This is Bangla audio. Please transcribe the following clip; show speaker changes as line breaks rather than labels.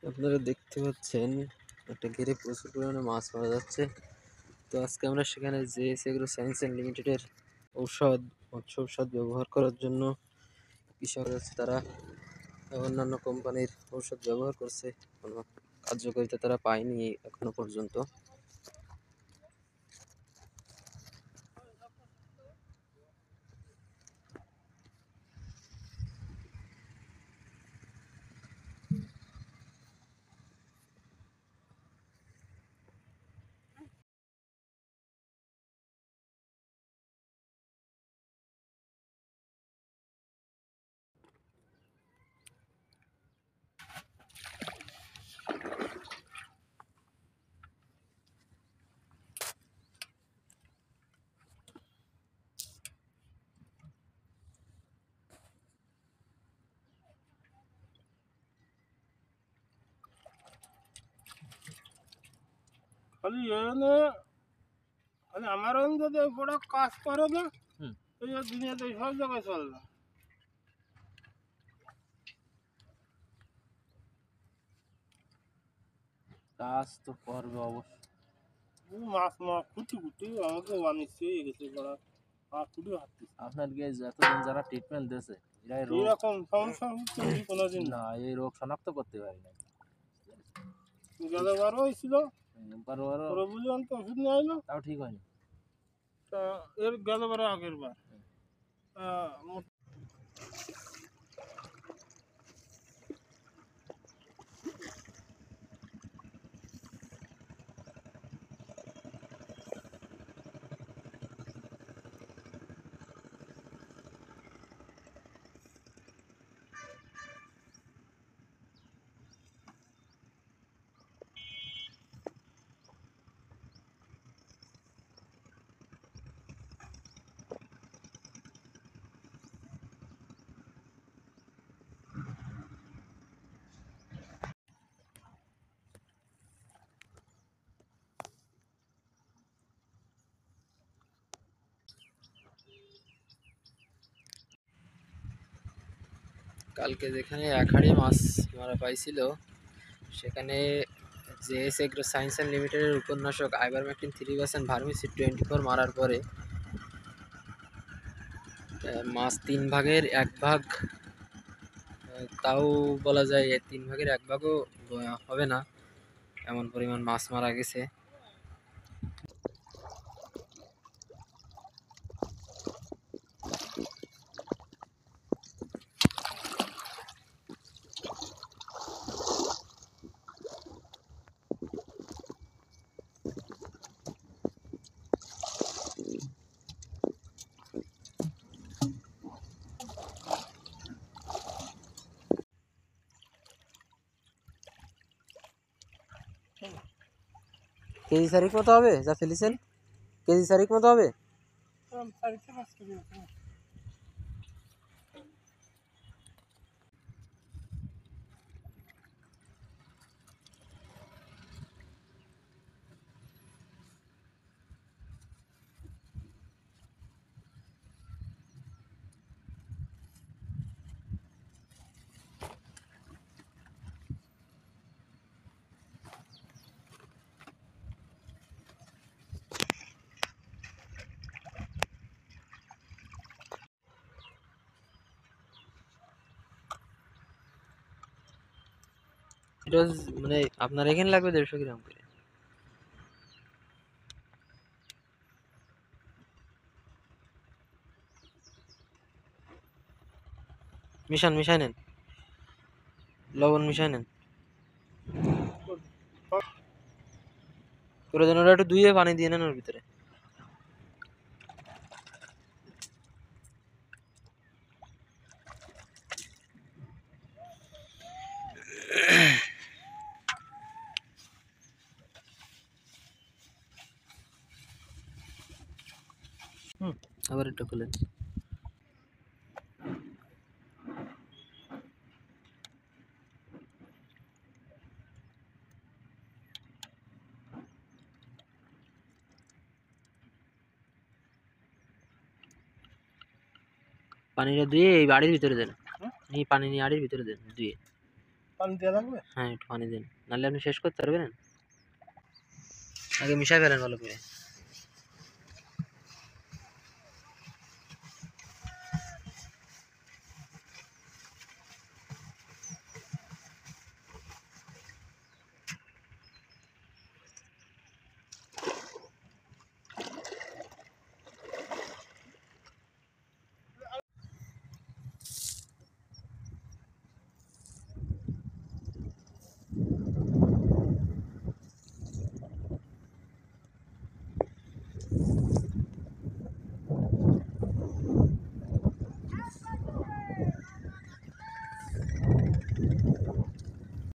আপনারা দেখতে পাচ্ছেন একটা ঘেরে প্রচুর পরিমাণে মাছ মারা যাচ্ছে। তো আজকে আমরা সেখানে জেএস এগ্রো সায়েন্স অ্যান্ড লিমিটেডের মৎস্য ঔষধ ব্যবহার করার জন্য কৃষক আছে তারা অন্যান্য কোম্পানির ঔষধ ব্যবহার করছে, কোনো কার্যকারিতা তারা পায়নি এখনো পর্যন্ত।
খালি এনে খালি আমার যদি বড় কাজ করে না এই দুনিয়াতে সব জায়গায় চলবে।
কাজ তো করবে অবশ্যই।
মাছ মাছ খুঁটি খুঁটি আমাকে বানিয়েছে গেছে বড় আর খুঁটি হাঁটতে
আপনার এতদিন যারা ট্রিটমেন্ট দিয়েছে
এরকম সমস্যা হচ্ছে কোনোদিন
না, এই রোগ শনাক্ত করতে পারি না।
গেলবার হয়েছিল ওরা বুঝলাম তো ওষুধ নিয়ে আইলো,
তাও ঠিক হয়নি।
তা এর গেলবার আগের বার
কালকে যেখানে এক হাঁড়ি মাছ মারা পাইছিল সেখানে জেএস এগ্রো সায়েন্স অ্যান্ড লিমিটেডের উপন্যাসক আইভারমেকটিন 3% ভার্মিসিড 24 মারার পরে মাছ 3 ভাগের 1 ভাগ, তাও বলা যায় 3 ভাগের 1 ভাগও হবে না, এমন পরিমাণ মাছ মারা গেছে। কেজি তারিখ মতো হবে যা ফেলেছেন? কেজি তারিখ মতো হবে?
4-5 কেজি।
এটা মানে আপনার এখানে লাগবে 150 গ্রাম করে। মিশাই নেন, লবণ মিশাই নেন করে দেন, ওটা একটু ধুয়ে পানি দিয়ে নেন ওর ভিতরে। আবার একটু খুলেন। পানিটা ধুয়ে এই বাড়ির ভিতরে দেন, এই পানি নিয়ে আড়ির ভিতরে দেন ধুয়ে।
পানি দেওয়া লাগবে?
হ্যাঁ একটু পানি দিন, নাহলে আপনি শেষ করতে পারবেন। আগে মিশাই ফেলেন ভালো করে।